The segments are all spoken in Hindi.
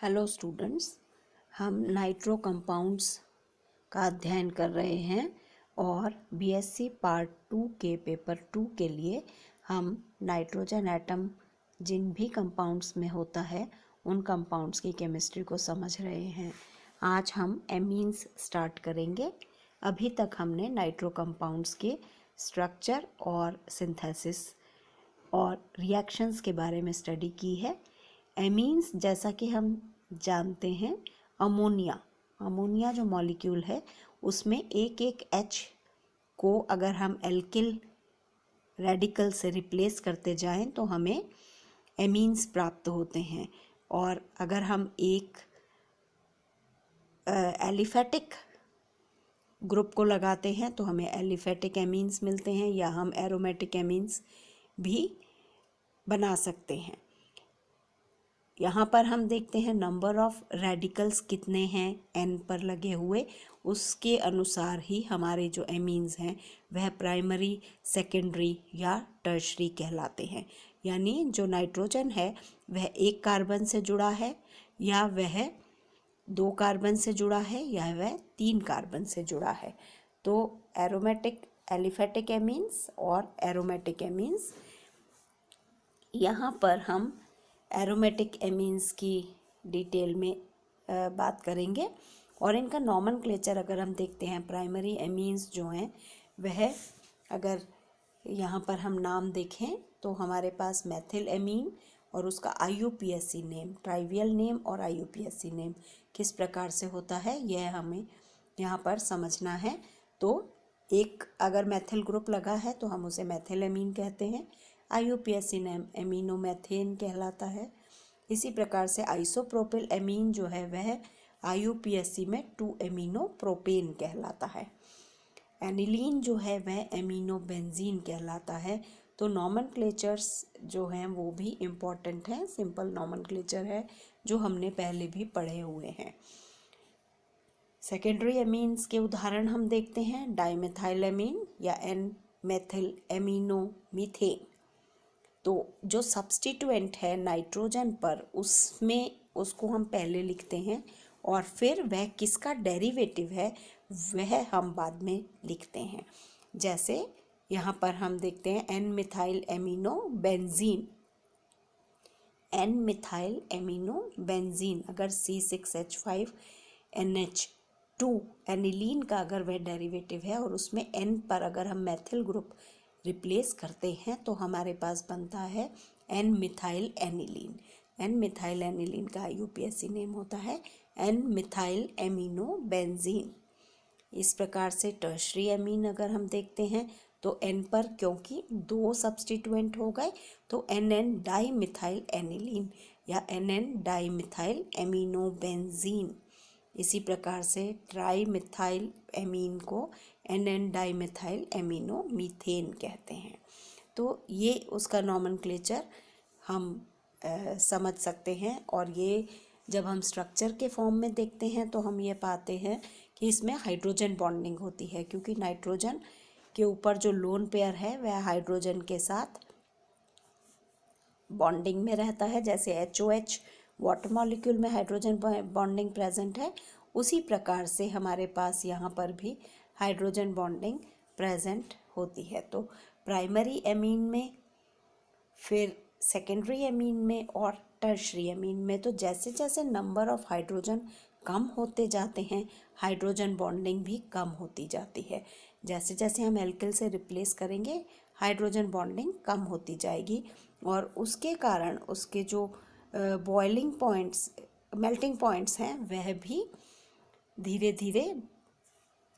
हेलो स्टूडेंट्स, हम नाइट्रो कंपाउंड्स का अध्ययन कर रहे हैं और बीएससी पार्ट 2 के पेपर 2 के लिए हम नाइट्रोजन एटम जिन भी कंपाउंड्स में होता है उन कंपाउंड्स की केमिस्ट्री को समझ रहे हैं। आज हम एमीन्स स्टार्ट करेंगे। अभी तक हमने नाइट्रो कंपाउंड्स के स्ट्रक्चर और सिंथेसिस और रिएक्शंस के बारे में स्टडी की है। एमीन्स जैसा कि हम जानते हैं, अमोनिया जो मॉलिक्यूल है उसमें एक एक H को अगर हम एल्किल रेडिकल से रिप्लेस करते जाएं तो हमें एमीन्स प्राप्त होते हैं। और अगर हम एक एलिफेटिक ग्रुप को लगाते हैं तो हमें एलिफेटिक एमीन्स मिलते हैं, या हम एरोमेटिक एमीन्स भी बना सकते हैं। यहाँ पर हम देखते हैं नंबर ऑफ रेडिकल्स कितने हैं n पर लगे हुए, उसके अनुसार ही हमारे जो एमीन्स हैं वह प्राइमरी, सेकेंडरी या टर्शरी कहलाते हैं। यानी जो नाइट्रोजन है वह एक कार्बन से जुड़ा है, या वह 2 कार्बन से जुड़ा है, या वह 3 कार्बन से जुड़ा है। तो एरोमेटिक एलिफेटिक एमीन्स और एरोमेटिक एमीन्स, यहाँ पर हम एरोमेटिक एमीन्स की डिटेल में बात करेंगे। और इनका नॉमेनक्लेचर अगर हम देखते हैं, प्राइमरी एमीन्स जो हैं वह, अगर यहाँ पर हम नाम देखें तो हमारे पास मेथिल एमीन और उसका IUPAC नेम, ट्राइवियल नेम और IUPAC नेम किस प्रकार से होता है यह हमें यहाँ पर समझना है। तो एक अगर मेथिल ग्रुप लगा है तो हम उसे मेथिल एमीन कहते हैं। IUPAC नेम एमिनोमेथेन कहलाता है। इसी प्रकार से आइसोप्रोपिल एमीन जो है वह IUPAC में 2-एमिनोप्रोपेन कहलाता है। एनिलीन जो है वह एमिनोबेंजीन कहलाता है। तो नॉमेनक्लेचर्स जो हैं वो भी इम्पॉर्टेंट हैं, सिंपल नॉमेनक्लेचर है जो हमने पहले भी पढ़े हुए हैं। सेकेंडरी एमीन्स के उदाहरण हम देखते हैं, डाइमेथाइल एमीन या N-मेथिल एमिनोमीथेन। तो जो सब्स्टिट्यूएंट है नाइट्रोजन पर, उसको हम पहले लिखते हैं और फिर वह किसका डेरिवेटिव है वह हम बाद में लिखते हैं। जैसे यहाँ पर हम देखते हैं N-मिथाइल एमिनोबेंजीन, अगर C6H5NH2 एनिलीन का अगर वह डेरिवेटिव है और उसमें N पर अगर हम मेथिल ग्रुप रिप्लेस करते हैं तो हमारे पास बनता है N-मिथाइल एनिलीन। N-मिथाइल एनिलीन का IUPAC नेम होता है N-मिथाइल एमिनोबेंजीन। इस प्रकार से टर्शरी एमीन अगर हम देखते हैं तो N पर क्योंकि 2 सब्स्टिट्यूएंट हो गए तो NN डाइमिथाइल एनिलीन या NN डाइमिथाइल एमिनोबेंजीन। इसी प्रकार से ट्राइमिथाइल एमीन को NN डाइमिथाइल एमिनोमीथेन कहते हैं। तो ये उसका नॉमेनक्लेचर हम समझ सकते हैं। और ये जब हम स्ट्रक्चर के फॉर्म में देखते हैं तो हम ये पाते हैं कि इसमें हाइड्रोजन बॉन्डिंग होती है, क्योंकि नाइट्रोजन के ऊपर जो लोन पेयर है वह हाइड्रोजन के साथ बॉन्डिंग में रहता है। जैसे HOH वाटर मॉलिक्यूल में हाइड्रोजन बॉन्डिंग प्रेजेंट है, उसी प्रकार से हमारे पास यहाँ पर भी हाइड्रोजन बॉन्डिंग प्रेजेंट होती है। तो प्राइमरी एमीन में, फिर सेकेंडरी एमीन में और टर्शरी एमीन में, तो जैसे जैसे नंबर ऑफ हाइड्रोजन कम होते जाते हैं हाइड्रोजन बॉन्डिंग भी कम होती जाती है। जैसे जैसे हम एल्किल से रिप्लेस करेंगे हाइड्रोजन बॉन्डिंग कम होती जाएगी, और उसके कारण उसके जो बॉइलिंग पॉइंट्स, मेल्टिंग पॉइंट्स हैं वह भी धीरे धीरे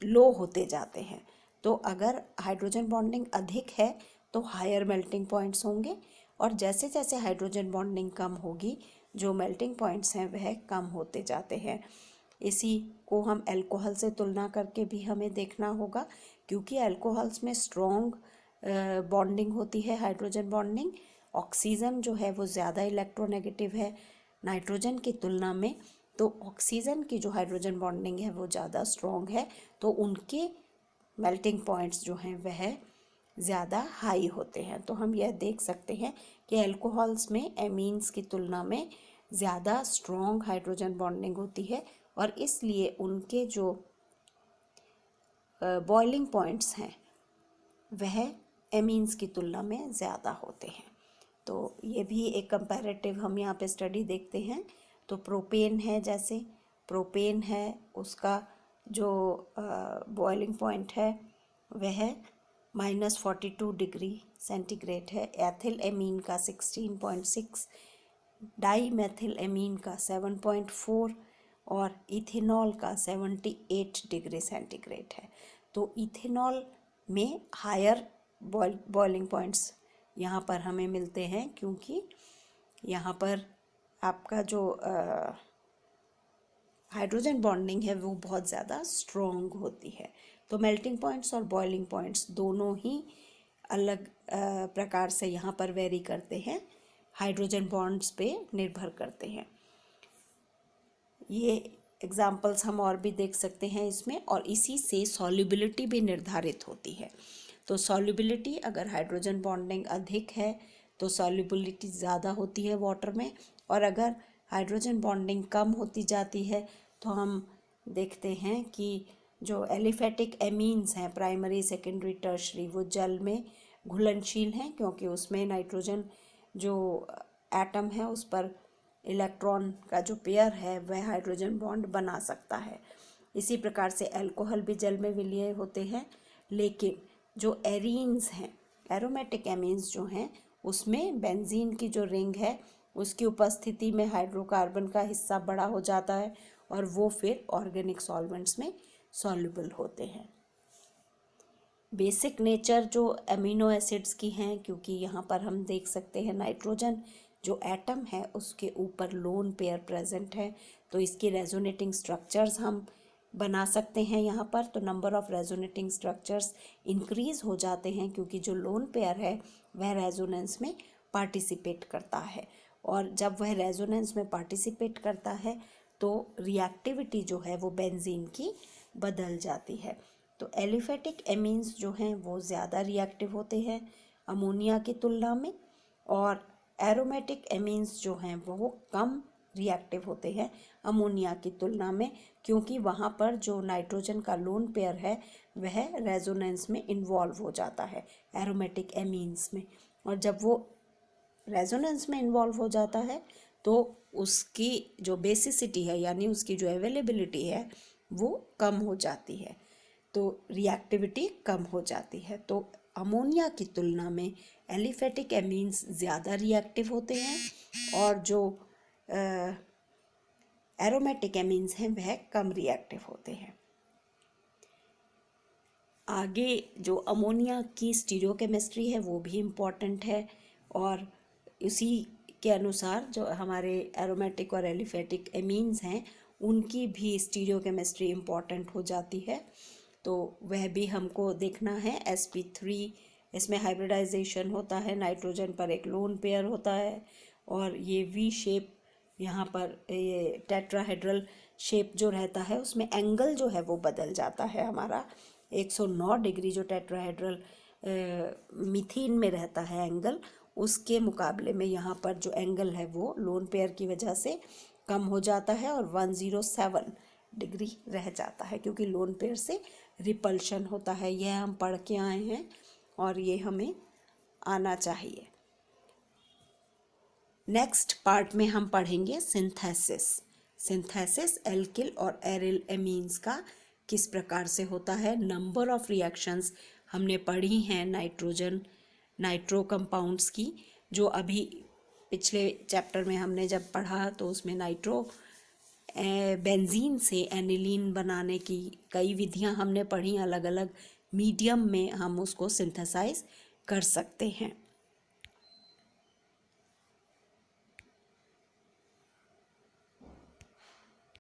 लो होते जाते हैं। तो अगर हाइड्रोजन बॉन्डिंग अधिक है तो हायर मेल्टिंग पॉइंट्स होंगे, और जैसे जैसे हाइड्रोजन बॉन्डिंग कम होगी जो मेल्टिंग पॉइंट्स हैं वह कम होते जाते हैं। इसी को हम अल्कोहल से तुलना करके भी हमें देखना होगा, क्योंकि अल्कोहल्स में स्ट्रॉन्ग बॉन्डिंग होती है, हाइड्रोजन बॉन्डिंग। ऑक्सीजन जो है वो ज़्यादा इलेक्ट्रोनेगेटिव है नाइट्रोजन की तुलना में, तो ऑक्सीजन की जो हाइड्रोजन बॉन्डिंग है वो ज़्यादा स्ट्रॉन्ग है, तो उनके मेल्टिंग पॉइंट्स जो हैं वह ज़्यादा हाई होते हैं। तो हम यह देख सकते हैं कि अल्कोहल्स में एमीन्स की तुलना में ज़्यादा स्ट्रॉन्ग हाइड्रोजन बॉन्डिंग होती है और इसलिए उनके जो बॉइलिंग पॉइंट्स हैं वह एमीन्स की तुलना में ज़्यादा होते हैं। तो ये भी एक कंपैरेटिव हम यहाँ पे स्टडी देखते हैं। तो प्रोपेन है, जैसे प्रोपेन है उसका जो बॉइलिंग पॉइंट है वह -42 डिग्री सेंटीग्रेड है। एथिल एमीन का 16.6, डाई मेथिल एमीन का 7.4 और इथेनॉल का 78 डिग्री सेंटीग्रेड है। तो इथेनॉल में हायर बॉइलिंग पॉइंट्स यहाँ पर हमें मिलते हैं, क्योंकि यहाँ पर आपका जो हाइड्रोजन बॉन्डिंग है वो बहुत ज़्यादा स्ट्रॉन्ग होती है। तो मेल्टिंग पॉइंट्स और बॉइलिंग पॉइंट्स दोनों ही अलग प्रकार से यहाँ पर वेरी करते हैं, हाइड्रोजन बॉन्ड्स पे निर्भर करते हैं। ये एग्जाम्पल्स हम और भी देख सकते हैं इसमें, और इसी से सॉल्युबिलिटी भी निर्धारित होती है। तो सॉल्युबिलिटी, अगर हाइड्रोजन बॉन्डिंग अधिक है तो सॉल्युबिलिटी ज़्यादा होती है वाटर में, और अगर हाइड्रोजन बॉन्डिंग कम होती जाती है तो हम देखते हैं कि जो एलिफेटिक एमीन्स हैं, प्राइमरी सेकेंडरी टर्शरी, वो जल में घुलनशील हैं, क्योंकि उसमें नाइट्रोजन जो एटम है उस पर इलेक्ट्रॉन का जो पेयर है वह हाइड्रोजन बॉन्ड बना सकता है। इसी प्रकार से अल्कोहल भी जल में विलीय होते हैं, लेकिन जो एरीन्स हैं, एरोमेटिक एमीन्स जो हैं, उसमें बेंजीन की जो रिंग है उसकी उपस्थिति में हाइड्रोकार्बन का हिस्सा बड़ा हो जाता है और वो फिर ऑर्गेनिक सॉल्वेंट्स में सॉल्युबल होते हैं। बेसिक नेचर जो अमीनो एसिड्स की हैं, क्योंकि यहाँ पर हम देख सकते हैं नाइट्रोजन जो एटम है उसके ऊपर लोन पेयर प्रेजेंट है, तो इसकी रेजोनेटिंग स्ट्रक्चर्स हम बना सकते हैं यहाँ पर। तो number of resonating structures increase हो जाते हैं, क्योंकि जो लोन पेयर है वह रेजोनेंस में पार्टिसिपेट करता है, और जब वह रेजोनेंस में पार्टिसिपेट करता है तो रिएक्टिविटी जो है वो बेंजीन की बदल जाती है। तो एलिफेटिक एमीन्स जो हैं वो ज़्यादा रिएक्टिव होते हैं अमोनिया की तुलना में, और एरोमेटिक एमीन्स जो हैं वो कम रिएक्टिव होते हैं अमोनिया की तुलना में, क्योंकि वहाँ पर जो नाइट्रोजन का लोन पेयर है वह रेजोनेंस में इन्वॉल्व हो जाता है एरोमेटिक एमीन्स में, और जब वो रेजोनेंस में इन्वॉल्व हो जाता है तो उसकी जो बेसिसिटी है, यानी उसकी जो अवेलेबिलिटी है वो कम हो जाती है, तो रिएक्टिविटी कम हो जाती है। तो अमोनिया की तुलना में एलिफेटिक एमीन्स ज़्यादा रिएक्टिव होते हैं, और जो एरोमेटिक एमीन्स हैं वह कम रिएक्टिव होते हैं। आगे जो अमोनिया की स्टीरियोकेमिस्ट्री है वो भी इम्पॉर्टेंट है, और उसी के अनुसार जो हमारे एरोमेटिक और एलिफेटिक एमीन्स हैं उनकी भी स्टीरियोकेमिस्ट्री इम्पॉर्टेंट हो जाती है। तो वह भी हमको देखना है। sp3 इसमें हाइब्रिडाइजेशन होता है, नाइट्रोजन पर एक लोन पेयर होता है, और ये वी शेप यहाँ पर ये टेट्राहेड्रल शेप जो रहता है उसमें एंगल जो है वो बदल जाता है हमारा 109 डिग्री जो टेट्राहेड्रल मीथेन में रहता है एंगल, उसके मुकाबले में यहाँ पर जो एंगल है वो लोन पेयर की वजह से कम हो जाता है और 107 डिग्री रह जाता है, क्योंकि लोन पेयर से रिपल्शन होता है। यह हम पढ़ के आए हैं और ये हमें आना चाहिए। नेक्स्ट पार्ट में हम पढ़ेंगे सिंथेसिस एल्किल और एरिल एमीन्स का किस प्रकार से होता है। नंबर ऑफ रिएक्शंस हमने पढ़ी हैं नाइट्रो कंपाउंड्स की, जो अभी पिछले चैप्टर में हमने जब पढ़ा तो उसमें नाइट्रो बेंजीन से एनिलीन बनाने की कई विधियां हमने पढ़ी, अलग अलग मीडियम में हम उसको सिंथेसाइज कर सकते हैं।